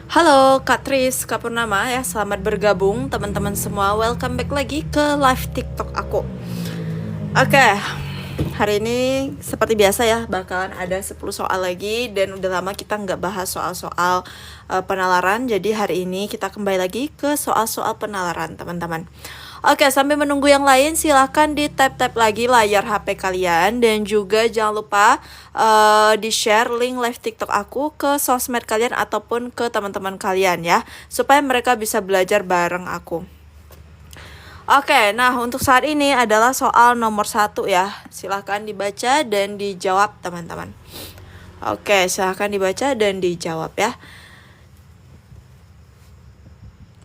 Halo Kak Tris, Kak Purnama ya, selamat bergabung teman-teman semua. Welcome back lagi ke live TikTok aku. Oke, hari ini seperti biasa ya, bakalan ada 10 soal lagi. Dan udah lama kita nggak bahas soal-soal penalaran. Jadi hari ini kita kembali lagi ke soal-soal penalaran teman-teman. Oke, sambil menunggu yang lain silahkan di tap-tap lagi layar HP kalian. Dan juga jangan lupa di-share link live TikTok aku ke sosmed kalian ataupun ke teman-teman kalian ya, supaya mereka bisa belajar bareng aku. Oke, nah untuk saat ini adalah soal nomor 1 ya. Silahkan dibaca dan dijawab teman-teman. Oke, silahkan dibaca dan dijawab ya.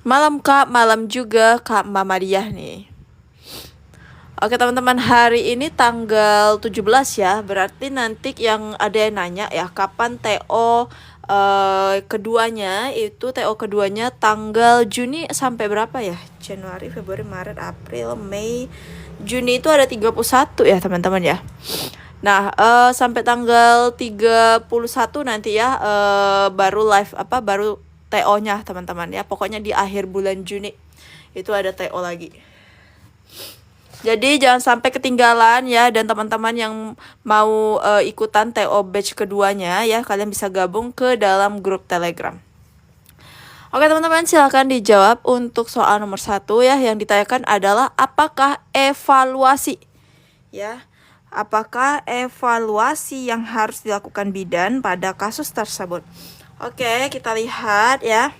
Malam Kak, malam juga Kak Mamadiah nih. Oke teman-teman, hari ini tanggal 17 ya. Berarti nanti yang ada yang nanya ya, kapan TO keduanya, itu TO keduanya tanggal Juni sampai berapa ya? Januari, Februari, Maret, April, Mei, Juni itu ada 31 ya teman-teman ya. Nah, sampai tanggal 31 nanti ya, baru live baru TO-nya teman-teman ya. Pokoknya di akhir bulan Juni itu ada TO lagi. Jadi jangan sampai ketinggalan ya, dan teman-teman yang mau ikutan TO batch keduanya ya, kalian bisa gabung ke dalam grup Telegram. Oke teman-teman, silahkan dijawab. Untuk soal nomor 1 ya, yang ditanyakan adalah apakah evaluasi ya, apakah evaluasi yang harus dilakukan bidan pada kasus tersebut. Oke, kita lihat ya.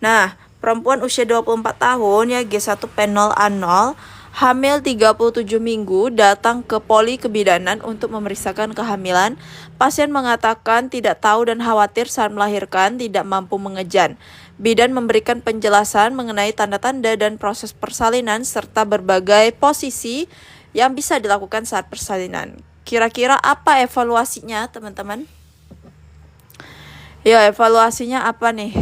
Nah, perempuan usia 24 tahun ya, G1P0A0, hamil 37 minggu, datang ke poli kebidanan untuk memeriksakan kehamilan. Pasien mengatakan tidak tahu dan khawatir saat melahirkan, tidak mampu mengejan. Bidan memberikan penjelasan mengenai tanda-tanda dan proses persalinan serta berbagai posisi yang bisa dilakukan saat persalinan. Kira-kira apa evaluasinya, teman-teman? Ya, evaluasinya apa nih?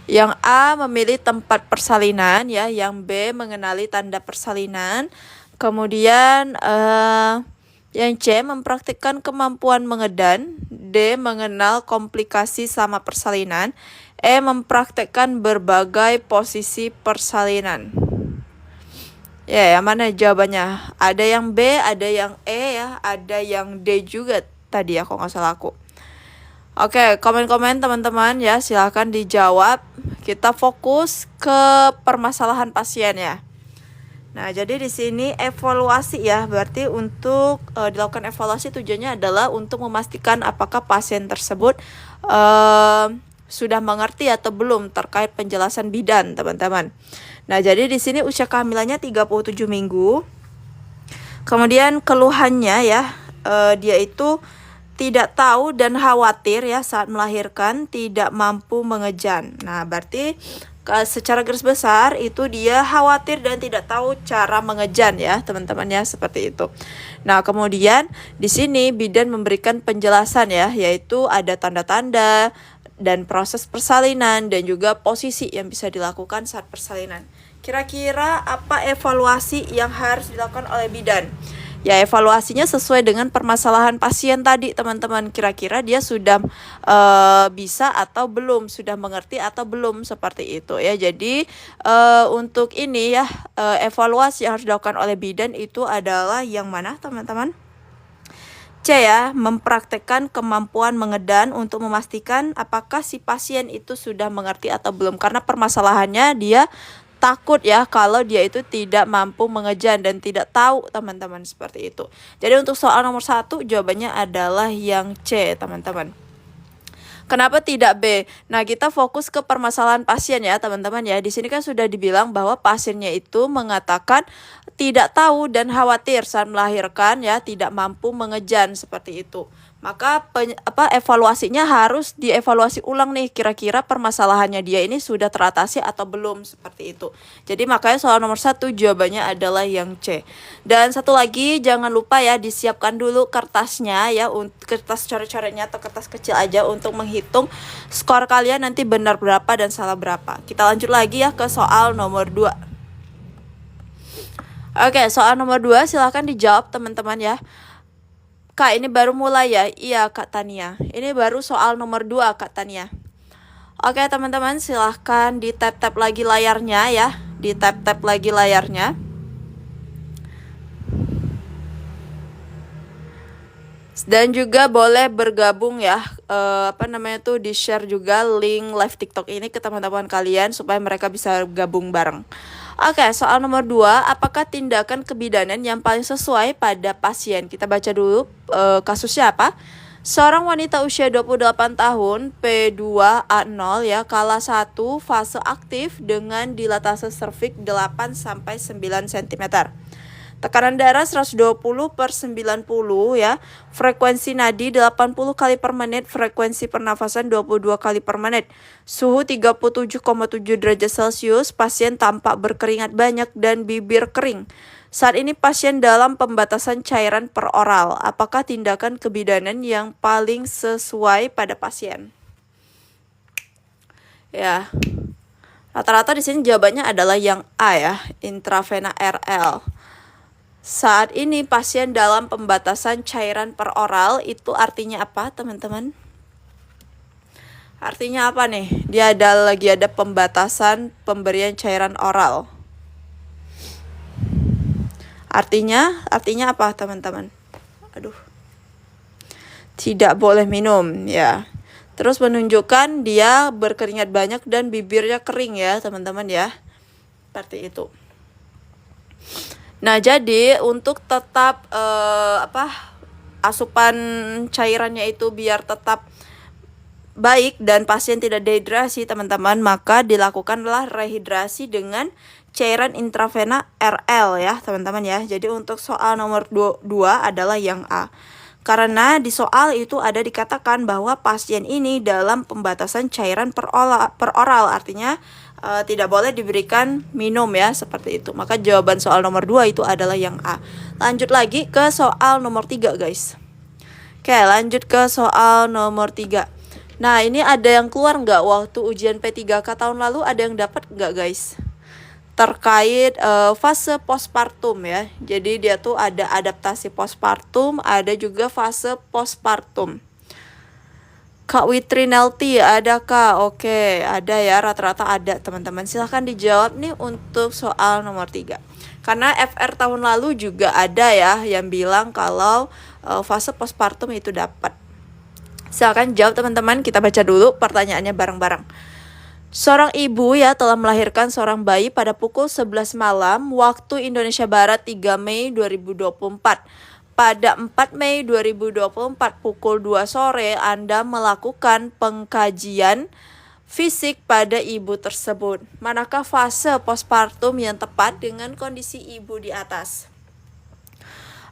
Yang A memilih tempat persalinan ya, yang B mengenali tanda persalinan, kemudian yang C mempraktikkan kemampuan mengedan, D mengenal komplikasi selama persalinan, E mempraktikkan berbagai posisi persalinan. Ya, yang mana jawabannya? Ada yang B, ada yang E ya, ada yang D juga tadi ya, kalau nggak salah aku. Oke, komen-komen teman-teman ya, silahkan dijawab. Kita fokus ke permasalahan pasien ya. Nah, jadi di sini evaluasi ya, berarti untuk dilakukan evaluasi tujuannya adalah untuk memastikan apakah pasien tersebut sudah mengerti atau belum terkait penjelasan bidan, teman-teman. Nah, jadi di sini usia kehamilannya 37 minggu. Kemudian keluhannya ya, dia itu tidak tahu dan khawatir ya saat melahirkan, tidak mampu mengejan. Nah, berarti secara garis besar itu dia khawatir dan tidak tahu cara mengejan ya, teman-teman ya, seperti itu. Nah, kemudian di sini bidan memberikan penjelasan ya, yaitu ada tanda-tanda dan proses persalinan dan juga posisi yang bisa dilakukan saat persalinan. Kira-kira apa evaluasi yang harus dilakukan oleh bidan? Ya, evaluasinya sesuai dengan permasalahan pasien tadi, teman-teman. Kira-kira dia sudah bisa atau belum, sudah mengerti atau belum, seperti itu ya. Jadi untuk ini ya, evaluasi yang harus dilakukan oleh bidan itu adalah yang mana, teman-teman? C ya, mempraktekkan kemampuan mengedan untuk memastikan apakah si pasien itu sudah mengerti atau belum. Karena permasalahannya dia takut ya kalau dia itu tidak mampu mengejan dan tidak tahu, teman-teman, seperti itu. Jadi untuk soal nomor 1 jawabannya adalah yang C, teman-teman. Kenapa tidak B? Nah, kita fokus ke permasalahan pasien ya, teman-teman ya. Di sini kan sudah dibilang bahwa pasiennya itu mengatakan tidak tahu dan khawatir saat melahirkan ya, tidak mampu mengejan, seperti itu. Maka evaluasinya harus dievaluasi ulang nih, kira-kira permasalahannya dia ini sudah teratasi atau belum, seperti itu. Jadi makanya soal nomor 1 jawabannya adalah yang C. Dan satu lagi, jangan lupa ya, disiapkan dulu kertasnya ya, kertas coret-coretnya atau kertas kecil aja untuk menghitung skor kalian nanti benar berapa dan salah berapa. Kita lanjut lagi ya ke soal nomor 2. Oke, soal nomor 2 silahkan dijawab, teman-teman ya. Kak, ini baru mulai ya? Iya, Kak Tania. Ini baru soal nomor 2, Kak Tania. Oke, teman-teman, silahkan di tap-tap lagi layarnya ya. Di tap-tap lagi layarnya. Dan juga boleh bergabung ya, di share juga link live TikTok ini ke teman-teman kalian supaya mereka bisa gabung bareng. Oke, soal nomor 2, apakah tindakan kebidanan yang paling sesuai pada pasien? Kita baca dulu kasusnya apa. Seorang wanita usia 28 tahun, P2A0 ya, kala 1, fase aktif dengan dilatasi serviks 8-9 cm. Tekanan darah 120/90 ya. Frekuensi nadi 80 kali per menit, frekuensi pernafasan 22 kali per menit. Suhu 37,7 derajat Celcius, pasien tampak berkeringat banyak dan bibir kering. Saat ini pasien dalam pembatasan cairan peroral. Apakah tindakan kebidanan yang paling sesuai pada pasien? Ya. Rata-rata di sini jawabannya adalah yang A ya, intravena RL. Saat ini pasien dalam pembatasan cairan peroral, itu artinya apa, teman-teman? Artinya apa nih? Dia lagi ada pembatasan pemberian cairan oral. Artinya apa, teman-teman? Tidak boleh minum ya. Terus menunjukkan dia berkeringat banyak dan bibirnya kering ya, teman-teman ya. Seperti itu. Nah, jadi untuk tetap asupan cairannya itu biar tetap baik dan pasien tidak dehidrasi, teman-teman, maka dilakukanlah rehidrasi dengan cairan intravena RL ya, teman-teman ya. Jadi untuk soal nomor 2 adalah yang A. Karena di soal itu ada dikatakan bahwa pasien ini dalam pembatasan cairan peroral, artinya tidak boleh diberikan minum ya, seperti itu. Maka jawaban soal nomor 2 itu adalah yang A. Lanjut lagi ke soal nomor 3, guys. Oke, lanjut ke soal nomor 3. Nah, ini ada yang keluar nggak waktu ujian P3K tahun lalu? Ada yang dapat nggak, guys? Terkait fase postpartum ya. Jadi dia tuh ada adaptasi postpartum, ada juga fase postpartum. Kak Witrinelti, ada Kak? Oke, ada ya, rata-rata ada, teman-teman. Silahkan dijawab nih untuk soal nomor 3. Karena FR tahun lalu juga ada ya yang bilang kalau fase postpartum itu dapat. Silahkan jawab, teman-teman. Kita baca dulu pertanyaannya bareng-bareng. Seorang ibu ya telah melahirkan seorang bayi pada pukul 11 malam waktu Indonesia Barat 3 Mei 2024. Pada 4 Mei 2024 pukul 2 sore Anda melakukan pengkajian fisik pada ibu tersebut. Manakah fase postpartum yang tepat dengan kondisi ibu di atas?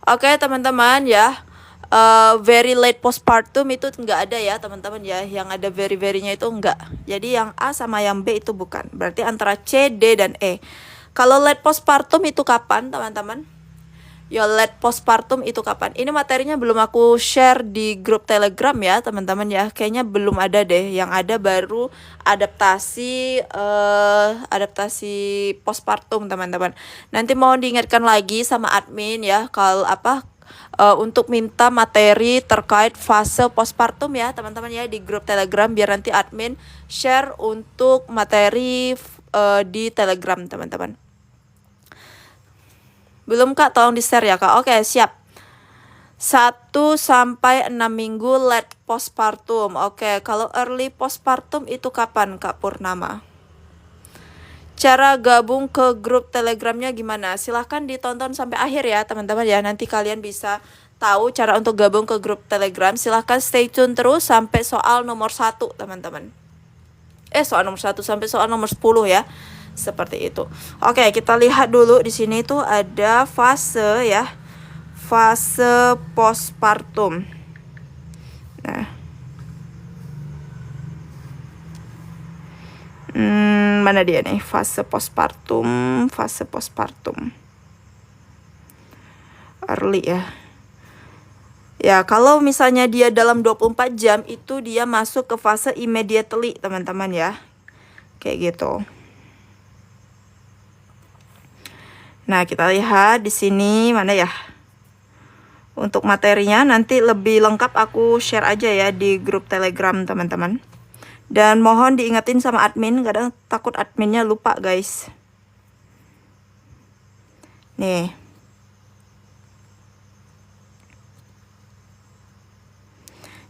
Oke, teman-teman ya. Very late postpartum itu enggak ada ya, teman-teman ya. Yang ada very-very-nya itu enggak. Jadi yang A sama yang B itu bukan. Berarti antara C, D, dan E. Kalau late postpartum itu kapan, teman-teman? Ya, late postpartum itu kapan? Ini materinya belum aku share di grup Telegram ya, teman-teman ya. Kayaknya belum ada deh. Yang ada baru adaptasi postpartum, teman-teman. Nanti mau diingatkan lagi sama admin ya, kalau untuk minta materi terkait fase postpartum ya, teman-teman ya, di grup Telegram, biar nanti admin share untuk materi di Telegram, teman-teman. Belum Kak, tolong di-share ya Kak. Oke, siap. 1-6 minggu late postpartum. Oke, kalau early postpartum itu kapan Kak Purnama? Cara gabung ke grup Telegramnya gimana? Silahkan ditonton sampai akhir ya, teman-teman ya. Nanti kalian bisa tahu cara untuk gabung ke grup Telegram. Silahkan stay tune terus sampai soal nomor 1, teman-teman. Soal nomor 1 sampai soal nomor 10 ya. Seperti itu. Oke, kita lihat dulu di sini tuh ada fase ya. Fase postpartum. Nah. Mana dia nih? Fase postpartum, early ya. Ya, kalau misalnya dia dalam 24 jam itu dia masuk ke fase immediately, teman-teman ya. Kayak gitu. Nah, kita lihat di sini mana ya? Untuk materinya nanti lebih lengkap aku share aja ya di grup Telegram teman-teman. Dan mohon diingetin sama admin, kadang takut adminnya lupa guys. Nih.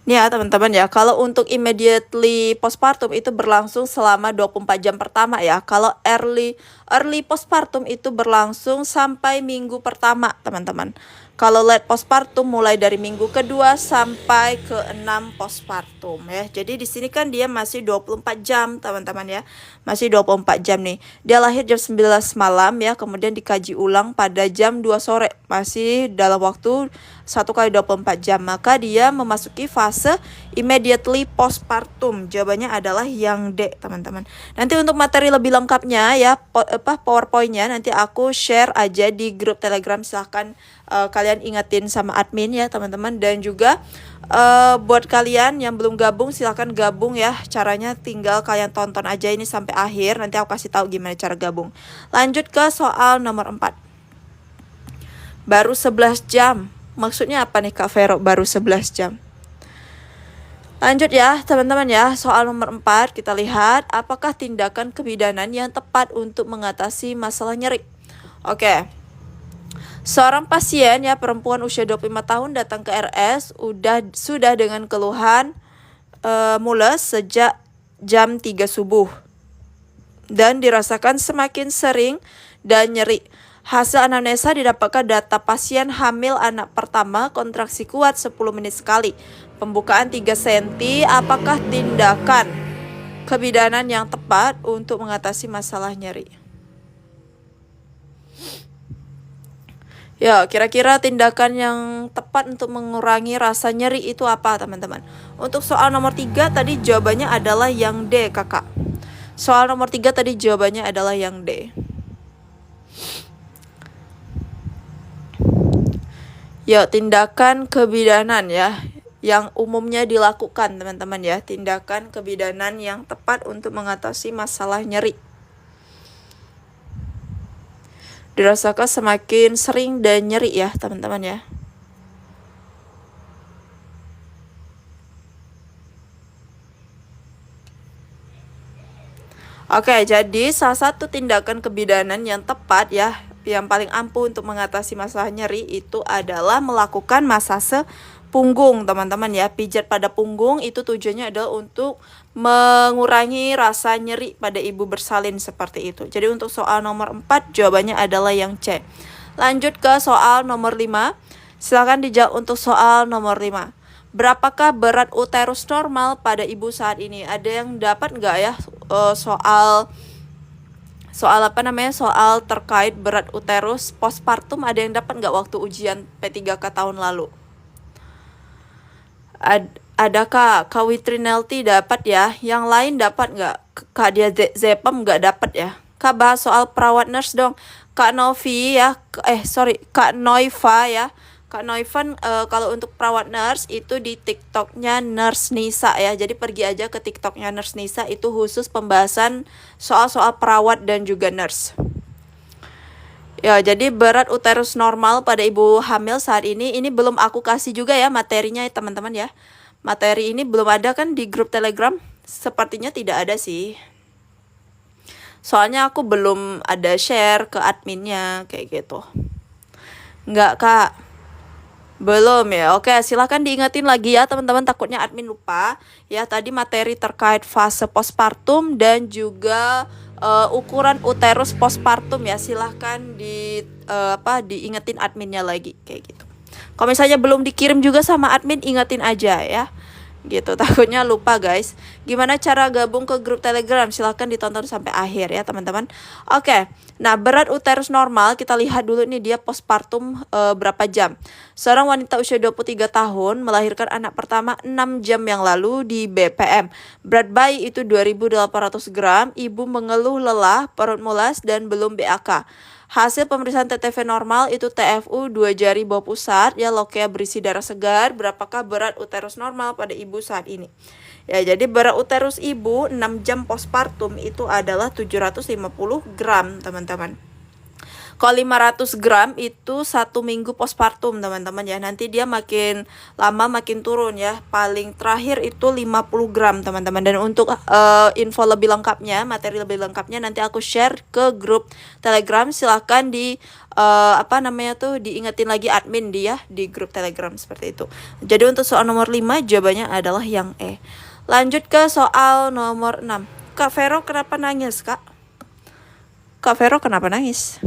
Nih ya teman-teman ya, kalau untuk immediately postpartum itu berlangsung selama 24 jam pertama ya. Kalau early postpartum itu berlangsung sampai minggu pertama teman-teman. Kalau late postpartum mulai dari minggu kedua sampai ke 6 postpartum ya. Jadi di sini kan dia masih 24 jam teman-teman ya. Masih 24 jam nih. Dia lahir jam 11 malam ya, kemudian dikaji ulang pada jam 2 sore. Masih dalam waktu 1 kali 24 jam. Maka dia memasuki fase immediately postpartum. Jawabannya adalah yang D teman-teman. Nanti untuk materi lebih lengkapnya ya, PowerPoint-nya nanti aku share aja di grup Telegram. Silahkan kalian ingetin sama admin ya teman-teman. Dan juga buat kalian yang belum gabung, silahkan gabung ya. Caranya tinggal kalian tonton aja ini sampai akhir. Nanti aku kasih tahu gimana cara gabung. Lanjut ke soal nomor 4. Baru 11 jam. Maksudnya apa nih Kak Vero baru 11 jam? Lanjut ya teman-teman ya, soal nomor 4 kita lihat apakah tindakan kebidanan yang tepat untuk mengatasi masalah nyeri. Oke. Seorang pasien ya perempuan usia 25 tahun datang ke RS sudah dengan keluhan mules sejak jam 3 subuh dan dirasakan semakin sering dan nyeri. Hasil anamnesa didapatkan data pasien hamil anak pertama, kontraksi kuat 10 menit sekali, pembukaan 3 cm. Apakah tindakan kebidanan yang tepat untuk mengatasi masalah nyeri? Ya, kira-kira tindakan yang tepat untuk mengurangi rasa nyeri itu apa teman-teman? Untuk soal nomor 3 tadi jawabannya adalah yang D kakak. Soal nomor 3 tadi jawabannya adalah yang D. Ya, tindakan kebidanan ya yang umumnya dilakukan teman-teman ya. Tindakan kebidanan yang tepat untuk mengatasi masalah nyeri. Dirasakan semakin sering dan nyeri ya teman-teman ya. Oke, jadi salah satu tindakan kebidanan yang tepat ya, yang paling ampuh untuk mengatasi masalah nyeri itu adalah melakukan masase punggung teman-teman ya. Pijat pada punggung itu tujuannya adalah untuk mengurangi rasa nyeri pada ibu bersalin seperti itu. Jadi untuk soal nomor 4 jawabannya adalah yang C. Lanjut ke soal nomor 5. Silakan dijawab untuk soal nomor 5. Berapakah berat uterus normal pada ibu saat ini? Ada yang dapat nggak ya soal terkait berat uterus postpartum, ada yang dapat nggak waktu ujian P3K tahun lalu? Adakah Kak Witrinelti dapat ya? Yang lain dapat nggak? Kak Dia Zepem nggak dapat ya? Kak bahas soal perawat nurse dong. Kak Novi ya, Kak Noiva ya. Kak Noivan kalau untuk perawat nurse itu di TikToknya Nurse Nisa ya. Jadi pergi aja ke TikToknya Nurse Nisa, itu khusus pembahasan soal-soal perawat dan juga nurse. Ya, jadi berat uterus normal pada ibu hamil saat ini belum aku kasih juga ya materinya ya teman-teman ya. Materi ini belum ada kan di grup Telegram? Sepertinya tidak ada sih. Soalnya aku belum ada share ke adminnya kayak gitu. Enggak Kak. Belum ya. Oke, silahkan diingetin lagi ya teman-teman, takutnya admin lupa. Ya, tadi materi terkait fase postpartum dan juga ukuran uterus postpartum ya. Silahkan diingetin adminnya lagi kayak gitu. Kalau misalnya belum dikirim juga sama admin, ingetin aja ya. Gitu, takutnya lupa guys. Gimana cara gabung ke grup Telegram? Silahkan ditonton sampai akhir ya teman-teman. Oke, nah berat uterus normal kita lihat dulu nih dia postpartum berapa jam. Seorang wanita usia 23 tahun melahirkan anak pertama 6 jam yang lalu di BPM. Berat bayi itu 2.800 gram. Ibu mengeluh lelah, perut mulas dan belum BAK. Hasil pemeriksaan TTV normal itu TFU 2 jari bawah pusat ya, lokea berisi darah segar. Berapakah berat uterus normal pada ibu saat ini? Ya, jadi berat uterus ibu 6 jam postpartum itu adalah 750 gram teman-teman. Kalau 500 gram itu 1 minggu postpartum teman-teman ya. Nanti dia makin lama makin turun ya. Paling terakhir itu 50 gram teman-teman. Dan untuk info lebih lengkapnya, materi lebih lengkapnya nanti aku share ke grup Telegram. Silahkan diingetin lagi admin dia di grup Telegram seperti itu. Jadi untuk soal nomor 5 jawabannya adalah yang E. Lanjut ke soal nomor 6. Kak Vero kenapa nangis, Kak? Kak Vero kenapa nangis?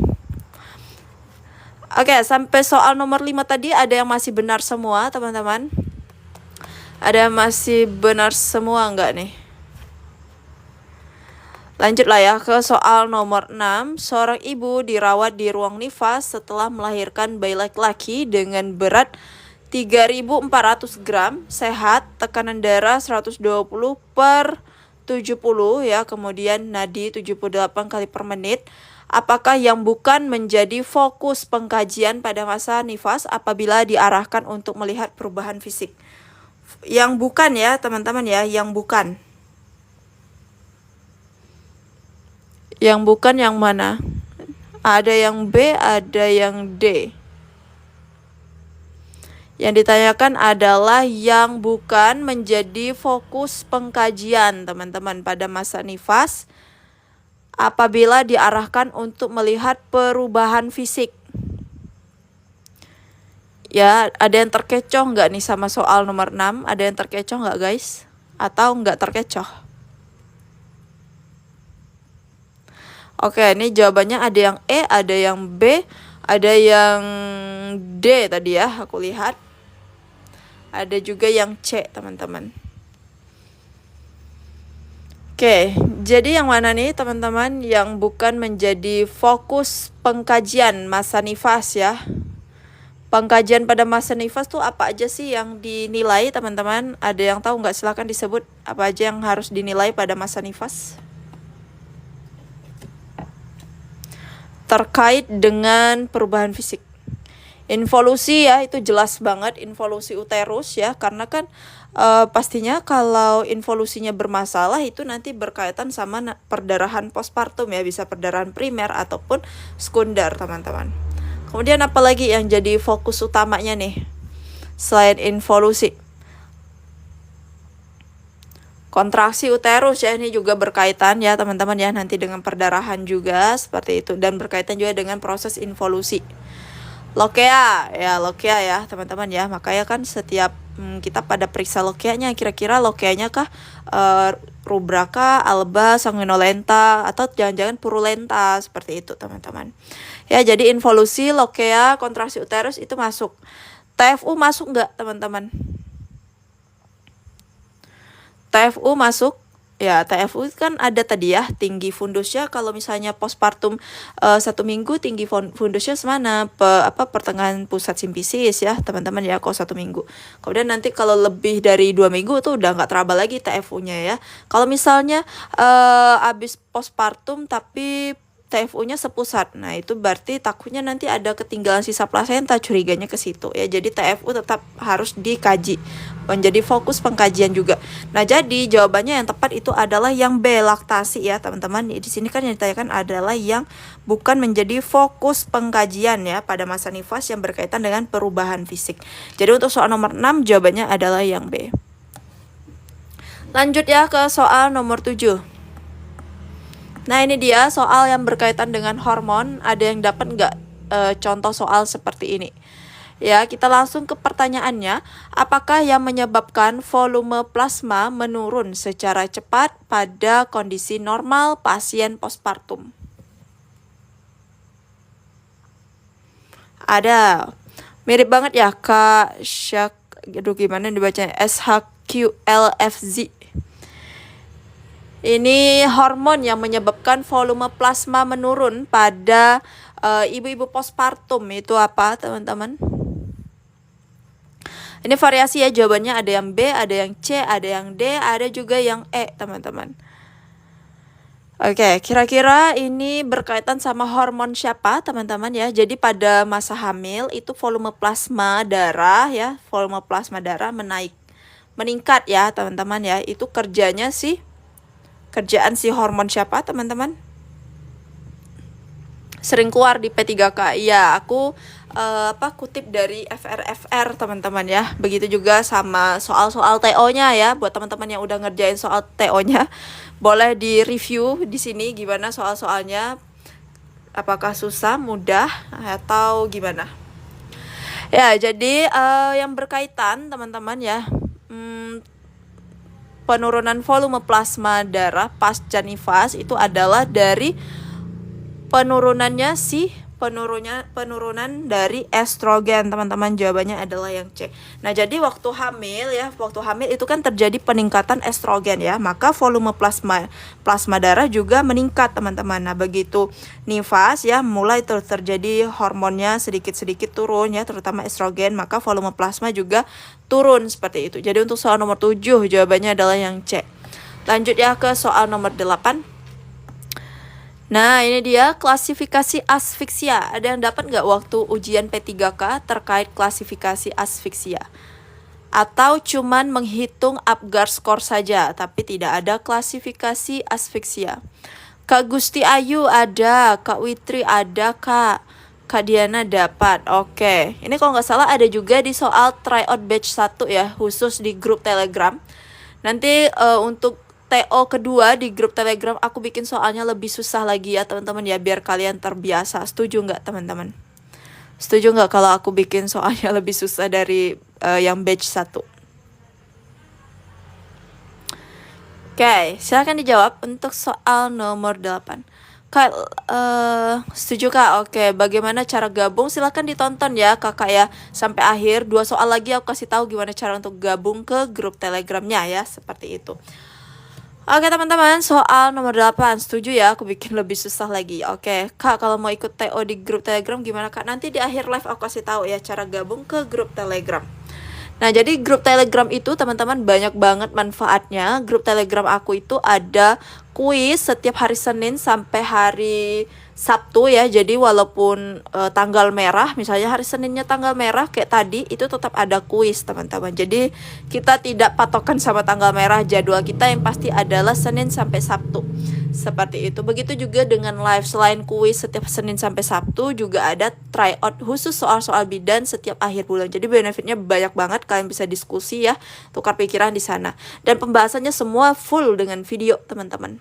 Oke, sampai soal nomor 5 tadi ada yang masih benar semua, teman-teman? Ada yang masih benar semua enggak nih? Lanjutlah ya ke soal nomor 6. Seorang ibu dirawat di ruang nifas setelah melahirkan bayi laki-laki dengan berat 3.400 gram, sehat, tekanan darah 120/70 ya, kemudian nadi 78 kali per menit. Apakah yang bukan menjadi fokus pengkajian pada masa nifas apabila diarahkan untuk melihat perubahan fisik? Yang bukan ya teman-teman ya, yang bukan. Yang bukan yang mana? Ada yang B, ada yang D. Yang ditanyakan adalah yang bukan menjadi fokus pengkajian teman-teman pada masa nifas apabila diarahkan untuk melihat perubahan fisik. Ya, ada yang terkecoh nggak nih sama soal nomor 6? Ada yang terkecoh nggak guys? Atau nggak terkecoh? Oke, ini jawabannya ada yang E, ada yang B, ada yang D tadi ya, aku lihat. Ada juga yang C, teman-teman. Oke, jadi yang mana nih teman-teman yang bukan menjadi fokus pengkajian masa nifas ya? Pengkajian pada masa nifas tuh apa aja sih yang dinilai teman-teman? Ada yang tahu nggak? Silahkan disebut apa aja yang harus dinilai pada masa nifas. Terkait dengan perubahan fisik. Involusi ya, itu jelas banget involusi uterus ya, karena kan pastinya kalau involusinya bermasalah itu nanti berkaitan sama perdarahan postpartum ya, bisa perdarahan primer ataupun sekunder teman-teman. Kemudian apalagi yang jadi fokus utamanya nih selain involusi? Kontraksi uterus ya, ini juga berkaitan ya teman-teman ya, nanti dengan perdarahan juga seperti itu, dan berkaitan juga dengan proses involusi. Lokea ya teman-teman ya, makanya kan setiap kita pada periksa lokeanya, kira-kira lokeanya kah rubraka, alba, sanguinolenta, atau jangan-jangan purulenta, seperti itu teman-teman ya. Jadi involusi, lokea, kontraksi uterus itu masuk. TFU masuk nggak teman-teman? TFU masuk. Ya, TFU kan ada tadi ya, tinggi fundusnya. Kalau misalnya postpartum 1 minggu, tinggi fundusnya semana? Pertengahan pusat simpisis ya teman-teman ya, kalau 1 minggu. Kemudian nanti kalau lebih dari 2 minggu tuh udah nggak trouble lagi TFU-nya ya. Kalau misalnya abis postpartum tapi TFU-nya sepusat, nah itu berarti takutnya nanti ada ketinggalan sisa plasenta, curiganya ke situ ya. Jadi TFU tetap harus dikaji, menjadi fokus pengkajian juga. Nah, jadi jawabannya yang tepat itu adalah yang B, laktasi ya teman-teman. Di sini kan yang ditanyakan adalah yang bukan menjadi fokus pengkajian ya pada masa nifas yang berkaitan dengan perubahan fisik. Jadi untuk soal nomor 6 jawabannya adalah yang B. Lanjut ya ke soal nomor 7. Nah, ini dia soal yang berkaitan dengan hormon. Ada yang dapat nggak contoh soal seperti ini? Ya, kita langsung ke pertanyaannya. Apakah yang menyebabkan volume plasma menurun secara cepat pada kondisi normal pasien postpartum? Ada. Mirip banget ya, Kak Syak. Aduh, gimana dibacanya? SHQLFZ. Ini hormon yang menyebabkan volume plasma menurun pada ibu-ibu postpartum. Itu apa, teman-teman? Ini variasi ya jawabannya, ada yang B, ada yang C, ada yang D, ada juga yang E, teman-teman. Oke, kira-kira ini berkaitan sama hormon siapa, teman-teman ya? Jadi pada masa hamil itu volume plasma darah ya, volume plasma darah meningkat ya, teman-teman ya. Itu kerjaan si hormon siapa, teman-teman? sering keluar di P3K. Iya, aku kutip dari FR teman-teman ya. Begitu juga sama soal-soal TO-nya ya. Buat teman-teman yang udah ngerjain soal TO-nya, boleh di review di sini gimana soal-soalnya. Apakah susah, mudah, atau gimana? Ya, jadi yang berkaitan teman-teman ya, penurunan volume plasma darah pasca nifas itu adalah dari penurunan dari estrogen, teman-teman. Jawabannya adalah yang C. Nah, jadi waktu hamil itu kan terjadi peningkatan estrogen ya, maka volume plasma darah juga meningkat, teman-teman. Nah, begitu nifas ya, mulai terjadi hormonnya sedikit-sedikit turun ya, terutama estrogen, maka volume plasma juga turun seperti itu. Jadi untuk soal nomor 7 jawabannya adalah yang C. Lanjut ya ke soal nomor 8. Nah, ini dia klasifikasi asfiksia. Ada yang dapat nggak waktu ujian P3K terkait klasifikasi asfiksia? Atau cuman menghitung Apgar skor saja, tapi tidak ada klasifikasi asfiksia? Kak Gusti Ayu ada, Kak Witri ada, Kak Diana dapat. Oke, ini kalau nggak salah ada juga di soal tryout batch 1 ya, khusus di grup Telegram. Nanti untuk TO kedua di grup Telegram aku bikin soalnya lebih susah lagi ya teman-teman ya, biar kalian terbiasa. Setuju nggak teman-teman? Setuju nggak kalau aku bikin soalnya lebih susah dari yang batch 1? Oke, silakan dijawab untuk soal nomor 8. Kak, setuju Kak? Oke, bagaimana cara gabung? Silakan ditonton ya Kakak ya sampai akhir. 2 soal lagi aku kasih tahu gimana cara untuk gabung ke grup Telegramnya ya, seperti itu. Oke teman-teman, soal nomor 8, setuju ya aku bikin lebih susah lagi. Oke, Kak kalau mau ikut TO di grup Telegram gimana Kak? Nanti di akhir live aku kasih tahu ya cara gabung ke grup Telegram. Nah, jadi grup Telegram itu teman-teman banyak banget manfaatnya. Grup Telegram aku itu ada kuis setiap hari Senin sampai hari Sabtu ya. Jadi walaupun tanggal merah, misalnya hari Seninnya tanggal merah kayak tadi, itu tetap ada kuis teman-teman. Jadi kita tidak patokan sama tanggal merah, jadwal kita yang pasti adalah Senin sampai Sabtu. Seperti itu. Begitu juga dengan live, selain kuis setiap Senin sampai Sabtu juga ada tryout khusus soal-soal bidan setiap akhir bulan. Jadi benefitnya banyak banget, kalian bisa diskusi ya, tukar pikiran di sana. Dan pembahasannya semua full dengan video teman-teman.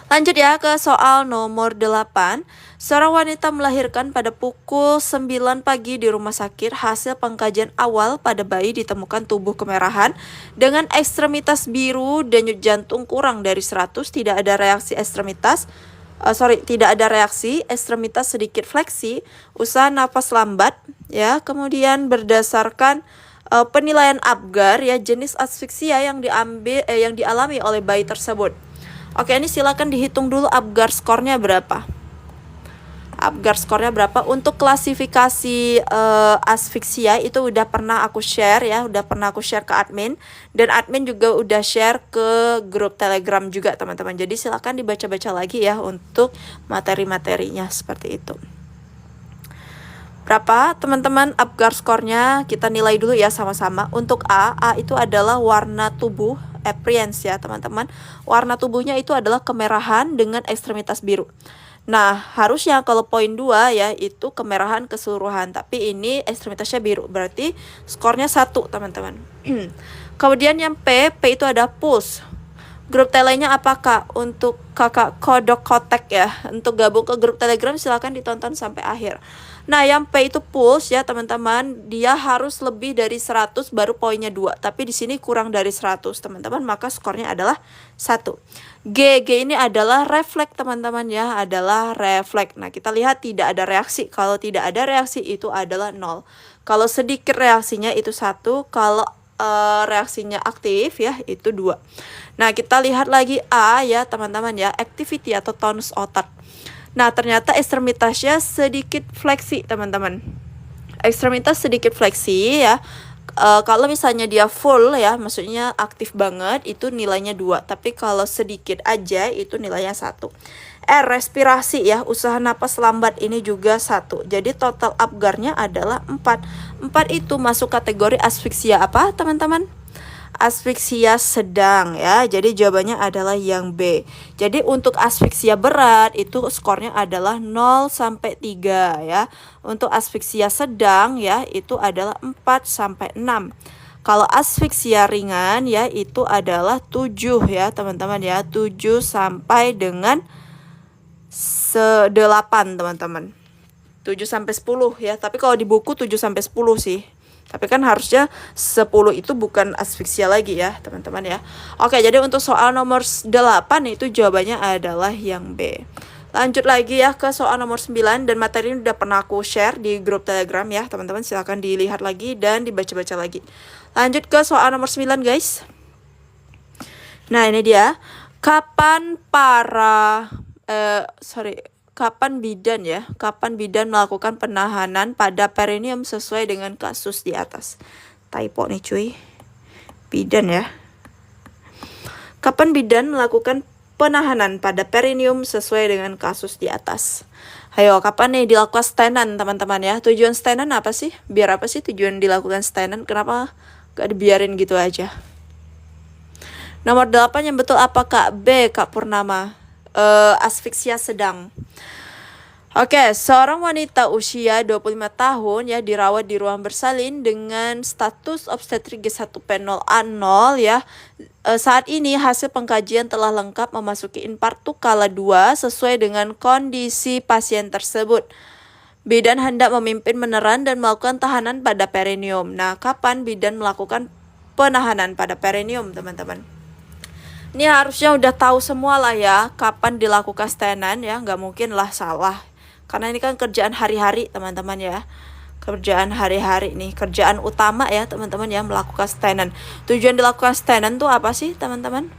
Lanjut ya ke soal nomor 8. Seorang wanita melahirkan pada pukul 9 pagi di rumah sakit. Hasil pengkajian awal pada bayi ditemukan tubuh kemerahan dengan ekstremitas biru, denyut jantung kurang dari 100, tidak ada reaksi ekstremitas sedikit fleksi, usaha napas lambat ya. Kemudian berdasarkan penilaian Apgar ya, jenis asfiksia yang dialami oleh bayi tersebut. Oke, ini silakan dihitung dulu Apgar skornya berapa. Apgar skornya berapa? Untuk klasifikasi asfiksia itu udah pernah aku share ya, ke admin, dan admin juga udah share ke grup Telegram juga teman-teman. Jadi silakan dibaca-baca lagi ya untuk materi-materinya seperti itu. Berapa teman-teman Apgar skornya? Kita nilai dulu ya sama-sama. Untuk A itu adalah warna tubuh, appearance ya teman-teman. Warna tubuhnya itu adalah kemerahan dengan ekstremitas biru. Nah, harusnya kalau poin 2 ya itu kemerahan keseluruhan, tapi ini ekstremitasnya biru, berarti skornya 1 teman-teman. Kemudian yang P itu ada pulse. Grup telenya apakah? Untuk kakak kodok kotek ya. Untuk gabung ke grup Telegram silahkan ditonton sampai akhir. Nah, yang P itu pulse ya teman-teman, dia harus lebih dari 100 baru poinnya 2, tapi di sini kurang dari 100 teman-teman, maka skornya adalah 1. G ini adalah refleks teman-teman ya, adalah refleks. Nah, kita lihat tidak ada reaksi. Kalau tidak ada reaksi itu adalah 0. Kalau sedikit reaksinya itu 1, kalau reaksinya aktif ya itu 2. Nah, kita lihat lagi A ya teman-teman ya, activity atau tonus otot. Nah, ternyata ekstremitasnya sedikit fleksi teman-teman. Ekstremitas sedikit fleksi ya. Kalau misalnya dia full ya, maksudnya aktif banget, itu nilainya 2. Tapi kalau sedikit aja itu nilainya 1. R, respirasi ya, usaha napas lambat ini juga 1. Jadi total Apgarnya adalah 4. 4 itu masuk kategori asfiksia apa teman-teman? asfiksia sedang ya. Jadi jawabannya adalah yang B. Jadi untuk asfiksia berat itu skornya adalah 0 sampai 3 ya. Untuk asfiksia sedang ya itu adalah 4 sampai 6. Kalau asfiksia ringan ya itu adalah 7 ya teman-teman ya. 7 sampai dengan 8 teman-teman. 7 sampai 10 ya. Tapi kalau di buku 7 sampai 10 sih. Tapi kan harusnya 10 itu bukan asfiksia lagi ya teman-teman ya. Oke, jadi untuk soal nomor 8 itu jawabannya adalah yang B. Lanjut lagi ya ke soal nomor 9, dan materi ini udah pernah aku share di grup Telegram ya teman-teman. Silahkan dilihat lagi dan dibaca-baca lagi. Lanjut ke soal nomor 9 guys. Nah ini dia. Kapan bidan melakukan penahanan pada perineum sesuai dengan kasus di atas? Typo nih cuy. Bidan ya. Kapan bidan melakukan penahanan pada perineum sesuai dengan kasus di atas? Ayo, kapan nih dilakukan stenan teman-teman ya? Tujuan stenan apa sih? Biar apa sih tujuan dilakukan stenan? Kenapa gak dibiarin gitu aja? Nomor 8 yang betul apa Kak? B, Kak Purnama. Asfiksia sedang. Oke, seorang wanita usia 25 tahun ya dirawat di ruang bersalin dengan status obstetrik G1P0A0 ya. Saat ini hasil pengkajian telah lengkap memasuki infartuk skala 2 sesuai dengan kondisi pasien tersebut. Bidan hendak memimpin meneran dan melakukan tahanan pada perineum. Nah, kapan bidan melakukan penahanan pada perineum, teman-teman? Ini harusnya udah tahu semua lah ya, kapan dilakukan stenan ya, nggak mungkin lah salah. Karena ini kan kerjaan hari-hari teman-teman ya. Kerjaan hari-hari nih, kerjaan utama ya teman-teman ya, melakukan stenan. Tujuan dilakukan stenan tuh apa sih teman-teman?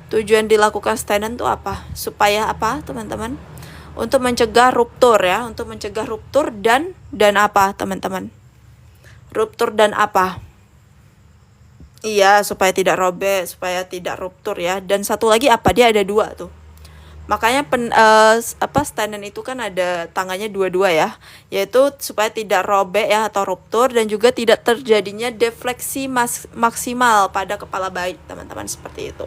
Tujuan dilakukan stenan tuh apa? Supaya apa teman-teman? Untuk mencegah ruptur ya, untuk mencegah ruptur dan apa teman-teman? Ruptur dan apa? Iya, supaya tidak robek, supaya tidak ruptur ya. Dan satu lagi apa? Dia ada 2 tuh. Makanya stenan itu kan ada tangannya 2-2 ya. Yaitu supaya tidak robek ya atau ruptur, dan juga tidak terjadinya defleksi maksimal pada kepala bayi, teman-teman, seperti itu.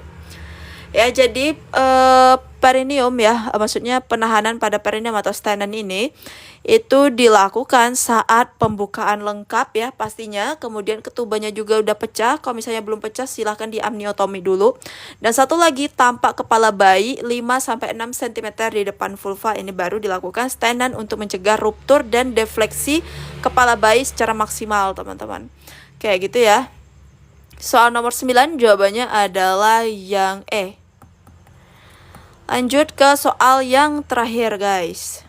Ya, jadi perineum ya, maksudnya penahanan pada perineum atau stenan ini itu dilakukan saat pembukaan lengkap ya pastinya. Kemudian ketubannya juga udah pecah. Kalau misalnya belum pecah silahkan di amniotomi dulu. Dan satu lagi, tampak kepala bayi 5-6 cm di depan vulva. Ini baru dilakukan stenan untuk mencegah ruptur dan defleksi kepala bayi secara maksimal, teman-teman. Kayak gitu ya. Soal nomor 9 jawabannya adalah yang E. Lanjut ke soal yang terakhir guys.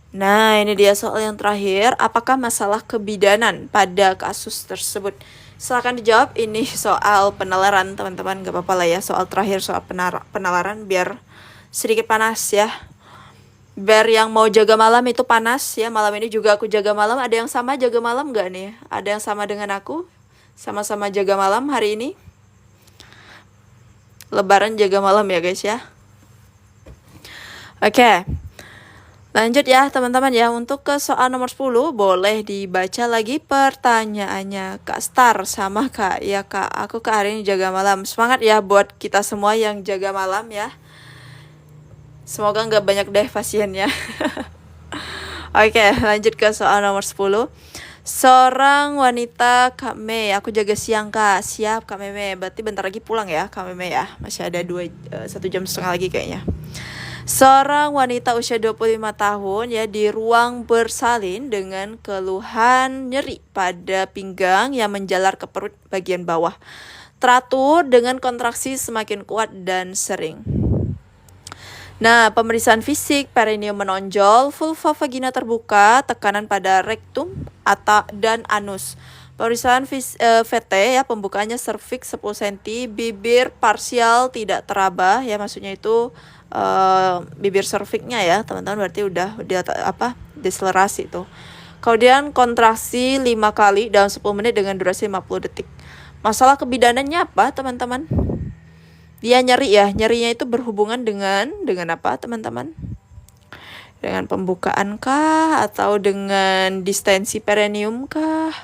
Nah ini dia soal yang terakhir. Apakah masalah kebidanan pada kasus tersebut? Silahkan dijawab. Ini soal penalaran teman-teman. Gak apa-apa lah ya, soal terakhir soal penalaran biar sedikit panas ya. Biar yang mau jaga malam itu panas ya. Malam ini juga aku jaga malam. Ada yang sama jaga malam gak nih? Ada yang sama dengan aku? Sama-sama jaga malam hari ini. Lebaran jaga malam ya guys ya. Oke. Lanjut ya teman-teman ya. Untuk ke soal nomor 10 boleh dibaca lagi pertanyaannya. Kak Star sama Kak. Ya Kak, aku Kak hari ini jaga malam. Semangat ya buat kita semua yang jaga malam ya. Semoga nggak banyak deh pasiennya. Oke, lanjut ke soal nomor 10. Seorang wanita, Kak Mei, aku jaga siang Kak. Siap Kak Meme. Berarti bentar lagi pulang ya Kak Meme ya. Masih ada 1 jam setengah lagi kayaknya. Seorang wanita usia 25 tahun ya di ruang bersalin dengan keluhan nyeri pada pinggang yang menjalar ke perut bagian bawah. Teratur dengan kontraksi semakin kuat dan sering. Nah, pemeriksaan fisik, perineum menonjol, vulva vagina terbuka, tekanan pada rektum dan anus. Pemeriksaan VT ya, pembukaannya serviks 10 cm, bibir parsial tidak teraba ya, maksudnya itu bibir serviknya ya teman-teman, berarti udah deselerasi tuh. Kemudian kontraksi 5 kali dalam 10 menit dengan durasi 50 detik. Masalah kebidanannya apa teman-teman? Dia nyeri ya, nyerinya itu berhubungan dengan apa teman-teman? Dengan pembukaan kah? Atau dengan distensi perineum kah?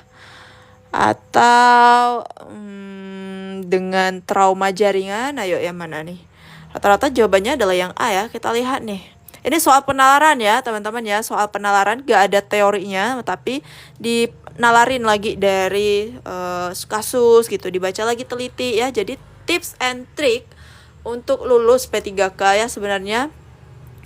Atau dengan trauma jaringan. Ayo yang mana nih? Rata-rata jawabannya adalah yang A ya. Kita lihat nih. Ini soal penalaran ya teman-teman ya. Soal penalaran gak ada teorinya, tapi dinalarin lagi dari kasus gitu. Dibaca lagi teliti ya. Jadi tips and trick untuk lulus P3K ya sebenarnya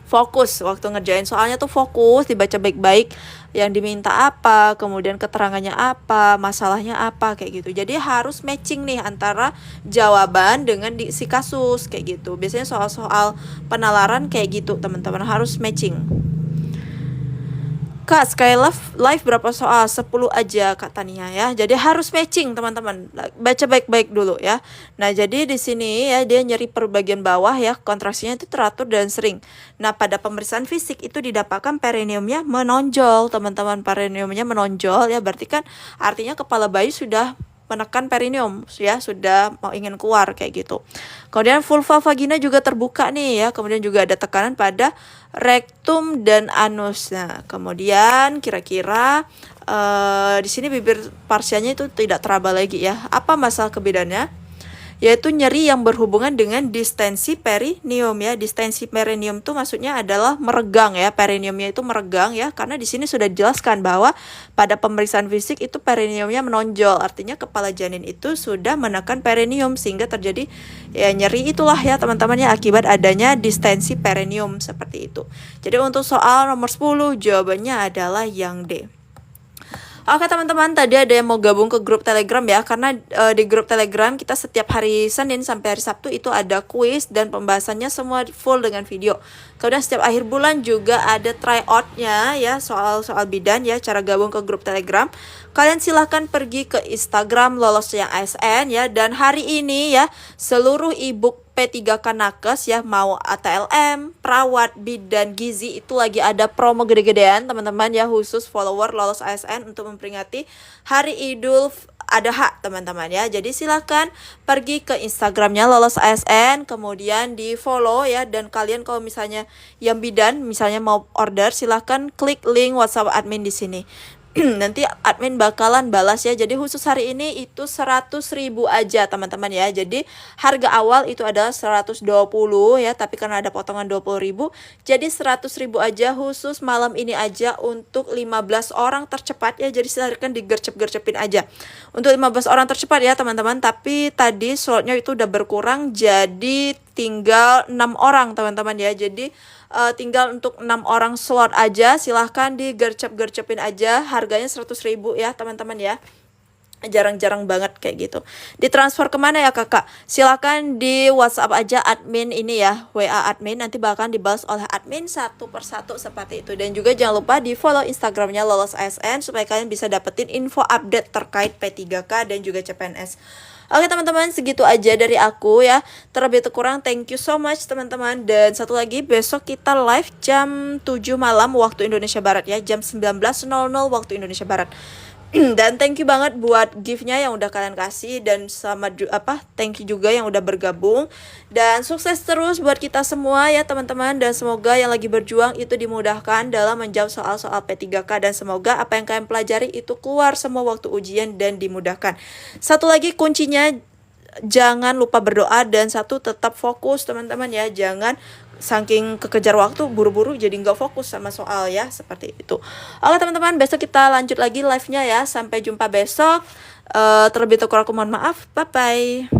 fokus waktu ngerjain soalnya tuh fokus, dibaca baik-baik yang diminta apa, kemudian keterangannya apa, masalahnya apa kayak gitu. Jadi harus matching nih antara jawaban dengan si kasus kayak gitu. Biasanya soal-soal penalaran kayak gitu teman-teman, harus matching. Kak, sekali live berapa soal? 10 aja Kak Tania ya. Jadi harus matching teman-teman. Baca baik-baik dulu ya. Nah, jadi di sini ya dia nyeri per bagian bawah ya. Kontraksinya itu teratur dan sering. Nah, pada pemeriksaan fisik itu didapatkan perineumnya menonjol, teman-teman. Perineumnya menonjol ya, berarti kan artinya kepala bayi sudah menekan perineum ya, sudah mau ingin keluar kayak gitu. Kemudian vulva vagina juga terbuka nih ya. Kemudian juga ada tekanan pada rektum dan anus. Nah, kemudian kira-kira di sini bibir parsialnya itu tidak teraba lagi ya. Apa masalah kebidaannya? Yaitu nyeri yang berhubungan dengan distensi perineum ya. Distensi perineum itu maksudnya adalah meregang ya. Perineumnya itu meregang ya, karena di sini sudah dijelaskan bahwa pada pemeriksaan fisik itu perineumnya menonjol. Artinya kepala janin itu sudah menekan perineum sehingga terjadi ya nyeri itulah ya teman-teman ya, akibat adanya distensi perineum seperti itu. Jadi untuk soal nomor 10 jawabannya adalah yang D. Oke teman-teman, tadi ada yang mau gabung ke grup Telegram ya, karena di grup Telegram kita setiap hari Senin sampai hari Sabtu itu ada kuis dan pembahasannya semua full dengan video. Kemudian setiap akhir bulan juga ada tryout-nya ya, soal-soal bidan ya. Cara gabung ke grup Telegram, kalian silahkan pergi ke Instagram Lolos yang ASN ya. Dan hari ini ya, seluruh ebook P3K Nakes ya, mau ATLM, perawat, bidan, gizi itu lagi ada promo gede-gedean teman-teman ya, khusus follower Lolos ASN untuk memperingati Hari Idul Adha teman-teman ya. Jadi silahkan pergi ke Instagramnya Lolos ASN, kemudian di follow ya. Dan kalian kalau misalnya yang bidan misalnya mau order, silahkan klik link WhatsApp admin di sini. Nanti admin bakalan balas ya. Jadi khusus hari ini itu 100.000 aja teman-teman ya. Jadi harga awal itu adalah 120 ya, tapi karena ada potongan 20.000 jadi 100.000 aja khusus malam ini aja untuk 15 orang tercepat ya. Jadi silahkan digercep-gercepin aja untuk 15 orang tercepat ya teman-teman. Tapi tadi slotnya itu udah berkurang jadi tinggal 6 orang teman-teman ya. Jadi tinggal untuk 6 orang slot aja. Silahkan digercep-gercepin aja. Harganya 100.000 ya teman-teman ya. Jarang-jarang banget kayak gitu. Ditransfer kemana ya kakak? Silahkan di WhatsApp aja admin ini ya, WA admin, nanti bahkan dibalas oleh admin satu persatu seperti itu. Dan juga jangan lupa di follow Instagramnya Lolos ASN supaya kalian bisa dapetin info update terkait P3K dan juga CPNS. Oke teman-teman, segitu aja dari aku ya. Terlebih kurang thank you so much teman-teman. Dan satu lagi, besok kita live jam 7 malam waktu Indonesia Barat ya, jam 19.00 waktu Indonesia Barat. Dan thank you banget buat gift-nya yang udah kalian kasih, dan sama thank you juga yang udah bergabung. Dan sukses terus buat kita semua ya teman-teman, dan semoga yang lagi berjuang itu dimudahkan dalam menjawab soal-soal P3K, dan semoga apa yang kalian pelajari itu keluar semua waktu ujian dan dimudahkan. Satu lagi kuncinya, jangan lupa berdoa, dan satu tetap fokus teman-teman ya. Jangan saking kekejar waktu buru-buru jadi nggak fokus sama soal ya, seperti itu. Oke teman-teman, besok kita lanjut lagi live-nya ya. Sampai jumpa besok. Terlebih kurang aku mohon maaf. Bye bye.